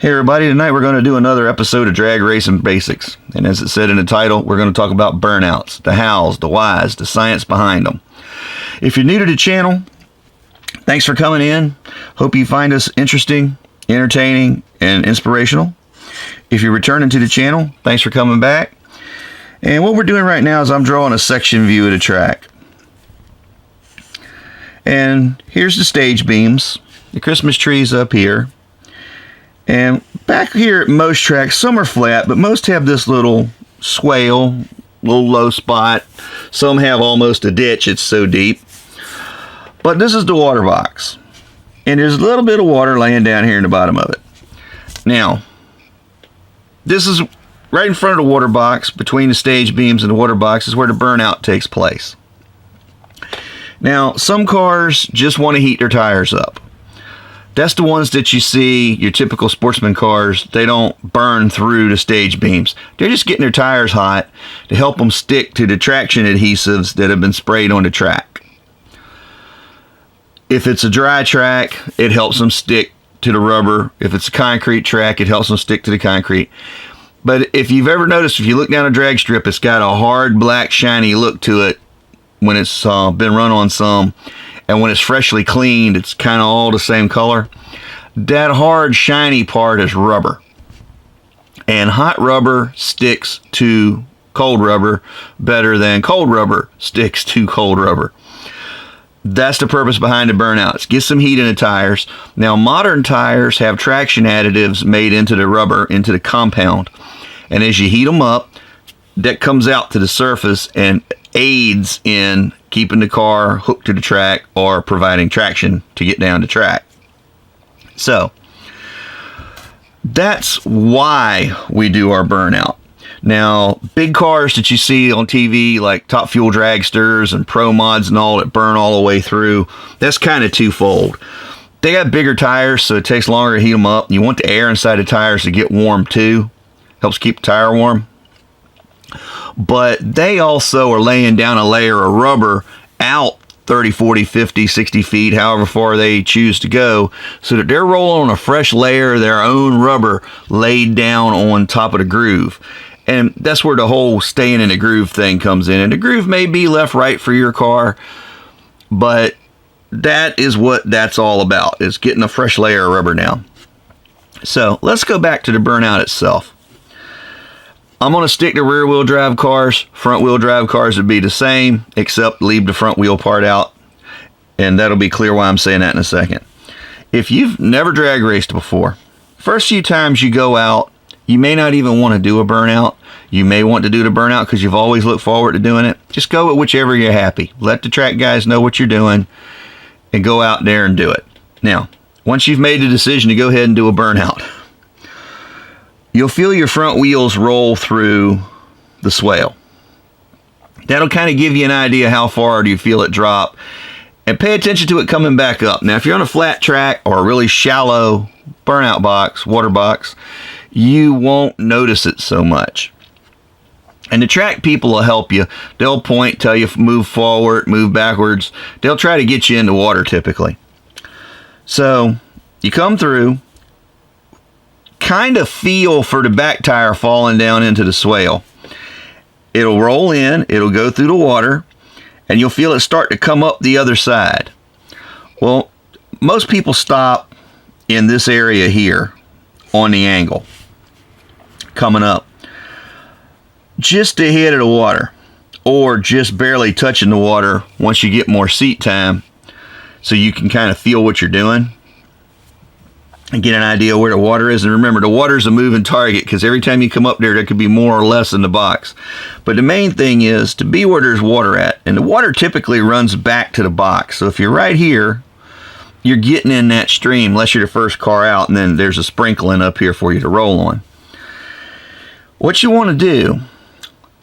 Hey everybody, tonight we're going to do another episode of Drag Racing Basics. And as it said in the title, we're going to talk about burnouts, the hows, the whys, the science behind them. If you're new to the channel, thanks for coming in. Hope you find us interesting, entertaining, and inspirational. If you're returning to the channel, thanks for coming back. And what we're doing right now is I'm drawing a section view of the track. And here's the stage beams. The Christmas tree's up here. And back here at most tracks, some are flat, but most have this little swale, little low spot. Some have almost a ditch, it's so deep. But this is the water box. And there's a little bit of water laying down here in the bottom of it. Now, this is right in front of the water box, between the stage beams and the water box is where the burnout takes place. Now, some cars just want to heat their tires up. That's the ones that you see, your typical sportsman cars, they don't burn through the stage beams. They're just getting their tires hot to help them stick to the traction adhesives that have been sprayed on the track. If it's a dry track, it helps them stick to the rubber. If it's a concrete track, it helps them stick to the concrete. But if you've ever noticed, if you look down a drag strip, it's got a hard, black, shiny look to it when it's been run on some. And when it's freshly cleaned, it's kind of all the same color. That hard, shiny part is rubber. And hot rubber sticks to cold rubber better than cold rubber sticks to cold rubber. That's the purpose behind the burnouts. Get some heat in the tires. Now, modern tires have traction additives made into the rubber, into the compound. And as you heat them up, that comes out to the surface and aids in keeping the car hooked to the track or providing traction to get down the track. So, that's why we do our burnout. Now, big cars that you see on TV, like Top Fuel dragsters and Pro Mods and all that burn all the way through, that's kind of twofold. They got bigger tires, so it takes longer to heat them up. You want the air inside the tires to get warm too. Helps keep the tire warm. But they also are laying down a layer of rubber out 30, 40, 50, 60 feet, however far they choose to go, so that they're rolling on a fresh layer of their own rubber laid down on top of the groove. And that's where the whole staying in the groove thing comes in. And the groove may be left, right for your car, but that is what that's all about, is getting a fresh layer of rubber down. So let's go back to the burnout itself. I'm going to stick to rear wheel drive cars. Front wheel drive cars would be the same, except leave the front wheel part out. And that'll be clear why I'm saying that in a second. If you've never drag raced before, first few times you go out, you may not even want to do a burnout. You may want to do the burnout because you've always looked forward to doing it. Just go with whichever you're happy. Let the track guys know what you're doing and go out there and do it. Now, once you've made the decision to go ahead and do a burnout, you'll feel your front wheels roll through the swale. That'll kind of give you an idea how far do you feel it drop. And pay attention to it coming back up. Now, if you're on a flat track or a really shallow burnout box, water box, you won't notice it so much. And the track people will help you. They'll point, tell you move forward, move backwards. They'll try to get you into water typically. So you come through, kind of feel for the back tire falling down into the swale. It'll roll in, it'll go through the water, and you'll feel it start to come up the other side. Well, most people stop in this area here on the angle, coming up, just ahead of the water, or just barely touching the water once you get more seat time, so you can kind of feel what you're doing and get an idea where the water is. And remember, the water is a moving target because every time you come up there, there could be more or less in the box. But the main thing is to be where there's water at. And the water typically runs back to the box. So if you're right here, you're getting in that stream unless you're the first car out, and then there's a sprinkling up here for you to roll on. What you want to do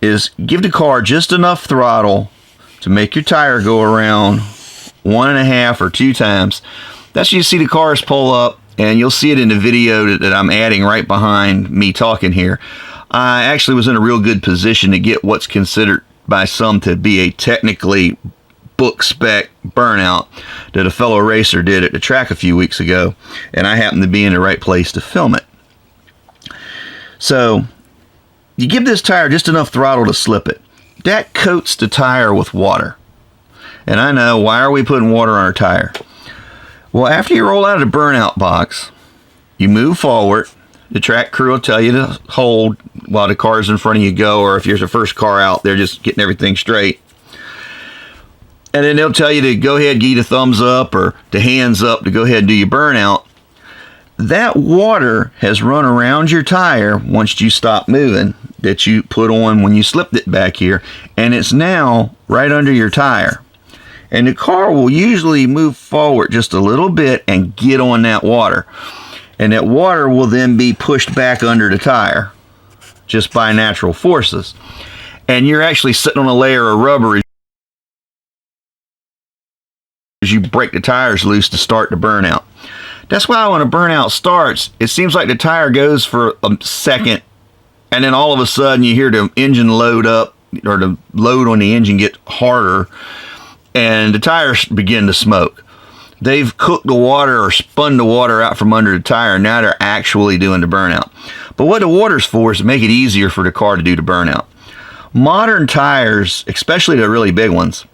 is give the car just enough throttle to make your tire go around 1.5 or 2 times. That's you see the cars pull up. And you'll see it in the video that I'm adding right behind me talking here. I actually was in a real good position to get what's considered by some to be a technically book spec burnout that a fellow racer did at the track a few weeks ago. And I happened to be in the right place to film it. So you give this tire just enough throttle to slip it. That coats the tire with water. And I know, why are we putting water on our tire? Well, after you roll out of the burnout box, you move forward. The track crew will tell you to hold while the cars in front of you go, or if you're the first car out, they're just getting everything straight. And then they'll tell you to go ahead and give you the thumbs up or the hands up to go ahead and do your burnout. That water has run around your tire once you stop moving that you put on when you slipped it back here, and it's now right under your tire. And the car will usually move forward just a little bit and get on that water. And that water will then be pushed back under the tire just by natural forces. And you're actually sitting on a layer of rubber as you break the tires loose to start the burnout. That's why when a burnout starts, it seems like the tire goes for a second, and then all of a sudden you hear the engine load up, or the load on the engine get harder, and the tires begin to smoke. They've cooked the water or spun the water out from under the tire. Now they're actually doing the burnout. But what the water's for is to make it easier for the car to do the burnout. Modern tires, especially the really big ones,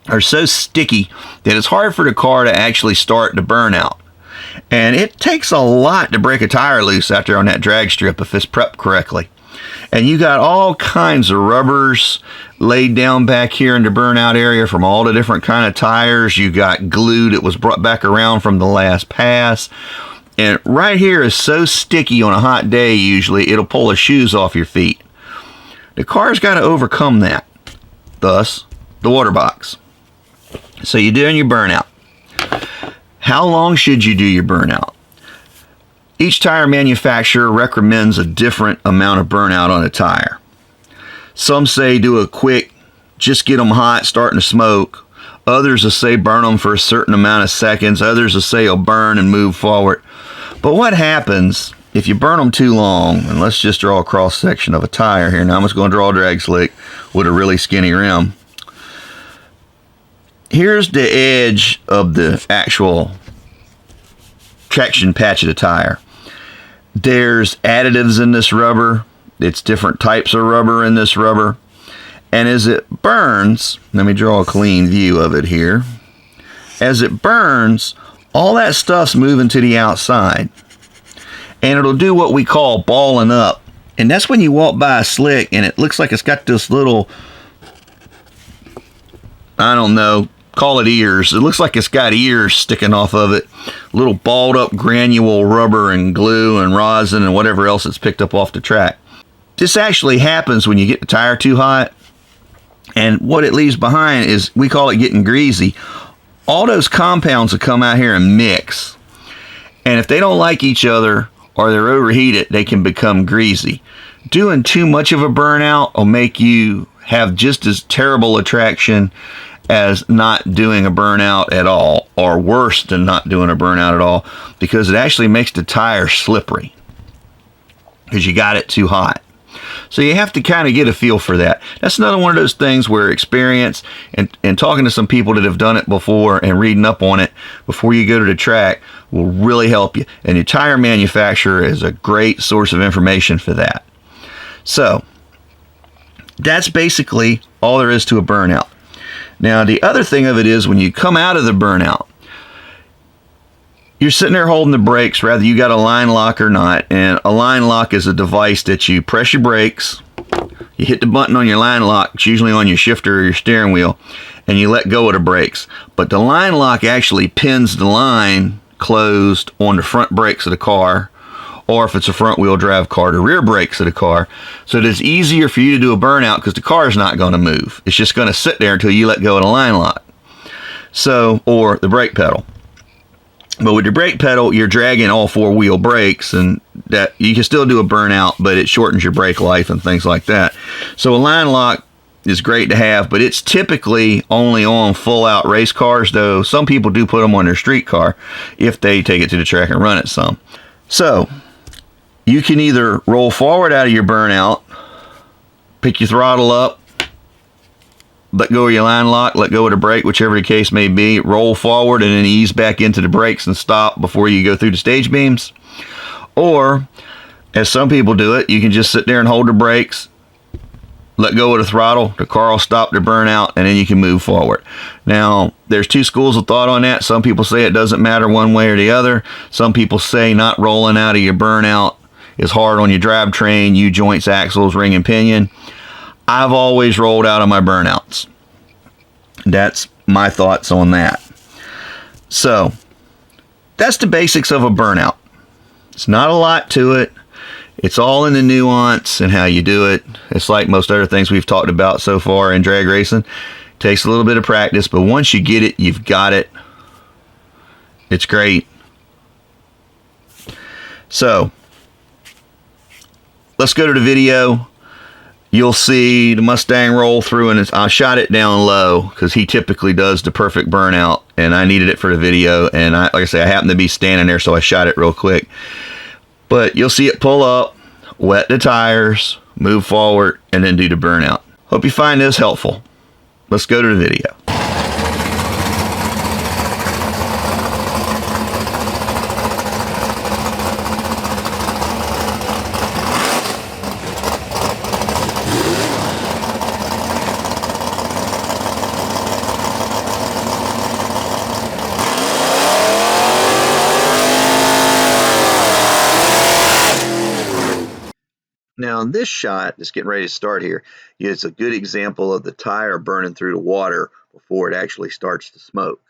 are so sticky that it's hard for the car to actually start the burnout. And it takes a lot to break a tire loose out there on that drag strip if it's prepped correctly. And you got all kinds of rubbers laid down back here in the burnout area from all the different kind of tires. You got glue that was brought back around from the last pass. And right here is so sticky on a hot day, usually it'll pull the shoes off your feet. The car's got to overcome that. Thus, the water box. So you're doing your burnout. How long should you do your burnout? Each tire manufacturer recommends a different amount of burnout on a tire. Some say do a quick, just get them hot, starting to smoke. Others will say burn them for a certain amount of seconds. Others will say you'll burn and move forward. But what happens if you burn them too long? And let's just draw a cross section of a tire here. Now I'm just going to draw a drag slick with a really skinny rim. Here's the edge of the actual traction patch of the tire. There's additives in this rubber. It's different types of rubber in this rubber. And as it burns, let me draw a clean view of it here. As it burns, all that stuff's moving to the outside. And it'll do what we call balling up. And that's when you walk by a slick and it looks like it's got this little, I don't know, call it ears. It looks like it's got ears sticking off of it. Little balled up granule rubber and glue and rosin and whatever else it's picked up off the track. This actually happens when you get the tire too hot. And what it leaves behind is, we call it getting greasy. All those compounds will come out here and mix. And if they don't like each other or they're overheated, they can become greasy. Doing too much of a burnout will make you have just as terrible a traction as not doing a burnout at all, or worse than not doing a burnout at all, because it actually makes the tire slippery because you got it too hot. So you have to kind of get a feel for that. That's another one of those things where experience and talking to some people that have done it before and reading up on it before you go to the track will really help you. And your tire manufacturer is a great source of information for that. So that's basically all there is to a burnout. Now, the other thing of it is when you come out of the burnout, you're sitting there holding the brakes, whether you got a line lock or not. And a line lock is a device that you press your brakes, you hit the button on your line lock, it's usually on your shifter or your steering wheel, and you let go of the brakes. But the line lock actually pins the line closed on the front brakes of the car, or if it's a front wheel drive car, the rear brakes of the car, so that it's easier for you to do a burnout because the car is not going to move. It's just going to sit there until you let go of the line lock. So, or the brake pedal. But with your brake pedal, you're dragging all four wheel brakes, and that you can still do a burnout, but it shortens your brake life and things like that. So a line lock is great to have, but it's typically only on full out race cars, though some people do put them on their street car if they take it to the track and run it some. So you can either roll forward out of your burnout, pick your throttle up, let go of your line lock, let go of the brake, whichever the case may be, roll forward and then ease back into the brakes and stop before you go through the stage beams. Or As some people do it, you can just sit there and hold the brakes, let go of the throttle, the car will stop the burnout, and then you can move forward. Now, there's two schools of thought on that. Some people say it doesn't matter one way or the other. Some people say not rolling out of your burnout is hard on your drivetrain, U-joints, axles, ring and pinion. I've always rolled out of my burnouts. That's my thoughts on that. So, that's the basics of a burnout. It's not a lot to it. It's all in the nuance and how you do it. It's like most other things we've talked about so far in drag racing. It takes a little bit of practice, but once you get it, you've got it. It's great. So, let's go to the video. You'll see the Mustang roll through, and I shot it down low because he typically does the perfect burnout, and I needed it for the video. And like I say, I happened to be standing there, so I shot it real quick. But you'll see it pull up, wet the tires, move forward, and then do the burnout. Hope you find this helpful. Let's go to the video. Now in this shot, just getting ready to start here, it's a good example of the tire burning through the water before it actually starts to smoke.